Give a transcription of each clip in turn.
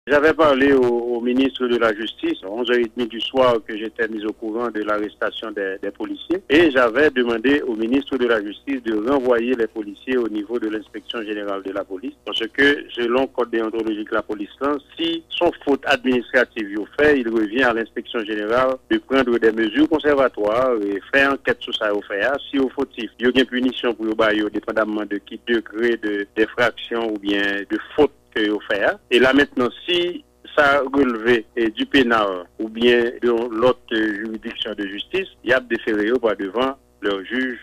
J'avais parlé au ministre de la Justice à 11h30 du soir que j'étais mis au courant de l'arrestation des policiers et j'avais demandé au ministre de la Justice de renvoyer les policiers au niveau de l'inspection générale de la police parce que selon le code déontologique de la police, si son faute administrative est fait, il revient à l'inspection générale de prendre des mesures conservatoires et faire enquête sur ça au fait. Si au fautif, il y a une punition pour le dépendamment de qui degré d'infraction ou bien de faute que vous faites. Et là maintenant, si ça relevé du pénal ou bien de l'autre juridiction de justice, il y a déféré par devant leur juge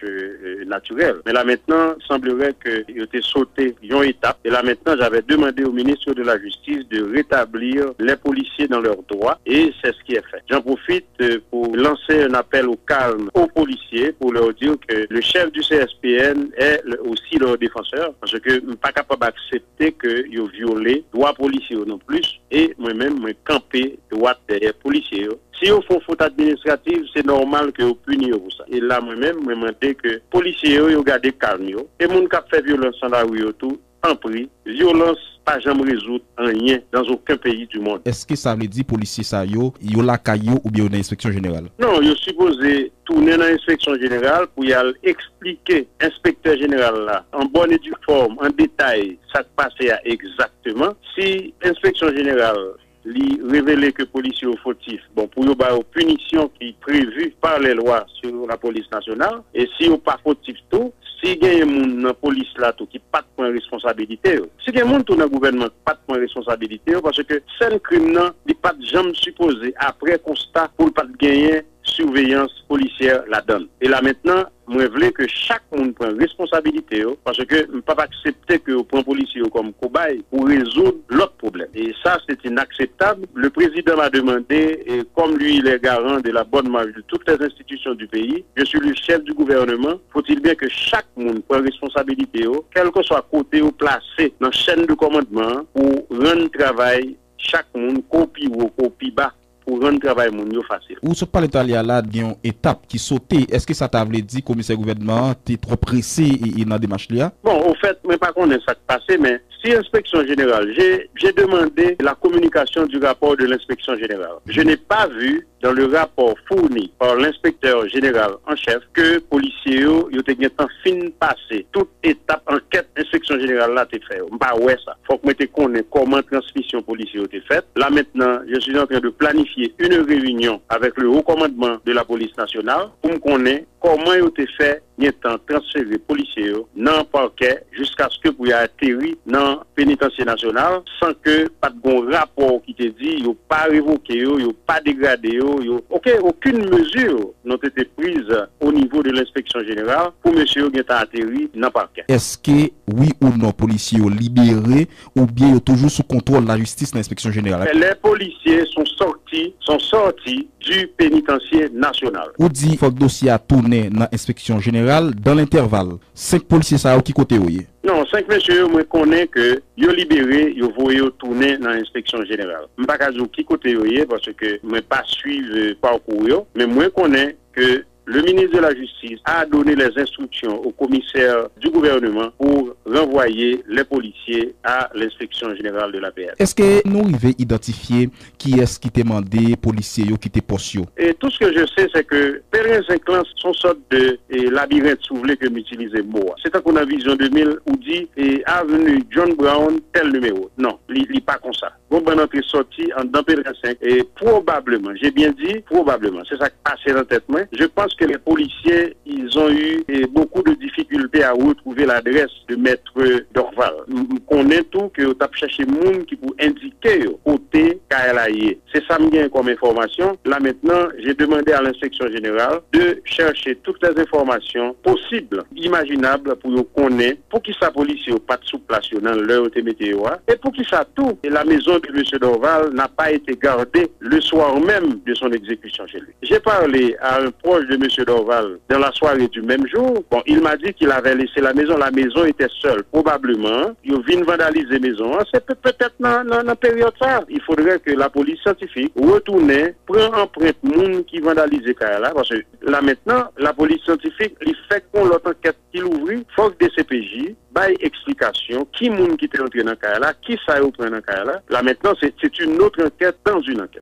naturel. Mais là maintenant, il semblerait qu'il ait sauté une étape. Et là maintenant, j'avais demandé au ministre de la Justice de rétablir les policiers dans leurs droits et c'est ce qui est fait. J'en profite pour lancer un appel au calme aux policiers pour leur dire que le chef du CSPN est aussi leur défenseur parce que je ne suis pas capable d'accepter qu'ils ont violé droits policiers non plus et moi-même, je camper droit des policiers. Si vous font faute administrative, c'est normal que vous puniez pour ça. Et là, moi-même, je me demande que les policiers, ils gardent calme. Et les gens qui fait violence dans la rue, tout, en prix, violence, pas jamais résoudre rien dans aucun pays du monde. Est-ce que ça veut dire policiers ça yo la caillou ou bien une inspection générale? Non, ils sont supposés tourner dans l'inspection générale pour y aller expliquer inspecteur général là, en bonne et due forme, en détail, ça passait exactement. Si l'inspection générale li révéler que policiers au fautif, bon, pour y avoir une punition qui est prévue par les lois sur la police nationale, et si on pas fautif tout, si il y a des gens dans la police là tout qui pas de responsabilité, si il y a des gens dans le gouvernement qui pas de responsabilité, parce que c'est un crime non, il pas de jamais supposé après constat pour pas de gagner surveillance policière la donne. Et là maintenant, moi je veux que chaque monde prenne responsabilité parce que je ne peux pas accepter que on prend policier comme cobaye pour résoudre l'autre problème. Et ça c'est inacceptable. Le président m'a demandé, et comme lui il est garant de la bonne marche de toutes les institutions du pays, je suis le chef du gouvernement, faut-il bien que chaque monde prenne responsabilité, quel que soit côté ou placé dans la chaîne de commandement pour rendre le travail chaque monde copie ou copie bas pour rendre le travail facile. Ou ce parle italien là d'une étape qui sautait, est-ce que ça t'a dit que le commissaire gouvernement t'es trop pressé et dans des démarche là? Bon, au fait, je ne sais pas qu'on est ça passé, mais si l'inspection générale, j'ai demandé la communication du rapport de l'inspection générale. Je n'ai pas vu dans le rapport fourni par l'inspecteur général en chef que policiers ont temps fin passé toute étape enquête inspection générale là t'es fait. Bah ouais ça. Faut que je connaisse comment transmission policière été faite. Là maintenant, je suis en train de planifier une réunion avec le haut commandement de la police nationale pour me connaître comment il a été fait temps transférer policiers dans le parquet jusqu'à ce que vous ayez atterri dans le pénitencier national sans que pas de bon rapport qui te dit il n'y a pas révoqué, il n'y a pas dégradé, aucune mesure n'a été prise au niveau de l'inspection générale pour monsieur qui a atterri dans le parquet. Est-ce que oui ou non policiers ont libéré ou bien toujours sous contrôle de la justice dans l'inspection générale? Les policiers sont sortis du pénitentiaire national. Ou dit faut que le dossier a tourné dans l'inspection générale dans l'intervalle. 5 policiers ça qui côté oui? Non, 5 messieurs, moi connais que yo libéré, yo voyé tourner dans l'inspection générale. Je ne sais pas qui côté oui parce que je ne pas suivre parcours, mais moi connais que le ministre de la Justice a donné les instructions au commissaire du gouvernement pour renvoyer les policiers à l'inspection générale de la PR. Est-ce que nous arrivons à identifier qui est-ce qui t'a demandé policiers qui t'a postio? Et tout ce que je sais, c'est que Périn Saint-Clans sont sorte de labyrinthe, si vous voulez que m'utilise le mot. C'est qu'on a Vision 2000 où dit avenue John Brown, tel numéro. Non, il n'est pas comme ça. Bon, ben, notre sortie en dans Périn 5 et probablement, j'ai bien dit probablement, c'est ça qui passe dans la tête. Je pense que les policiers, ils ont eu beaucoup de difficultés à retrouver l'adresse de maître Dorval. On connaît tout que tu as cherché monde qui pour indiquer côté KLAI. C'est ça que comme information. Là maintenant, j'ai demandé à l'inspection générale de chercher toutes les informations possibles, imaginables pour nous connaître, pour qui ça policier pas de sous-place dans l'heure de météo et pour qui ça tout. Et la maison de M. Dorval n'a pas été gardée le soir même de son exécution chez lui. J'ai parlé à un proche de M. Dorval dans la soirée du même jour. Bon, il m'a dit qu'il avait laissé la maison était seule. Probablement, il vient vandaliser la maison. C'est peut-être dans la période ça. Il faudrait que la police scientifique retournait, prend empreinte monde qui vandalise Kayala, parce que là maintenant, la police scientifique, il fait qu'on l'autre enquête qu'il ouvre, faut que des CPJ, bail explication, qui monde qui était entré dans Kayala, qui ça est au dans Kayala. Là maintenant, c'est une autre enquête dans une enquête.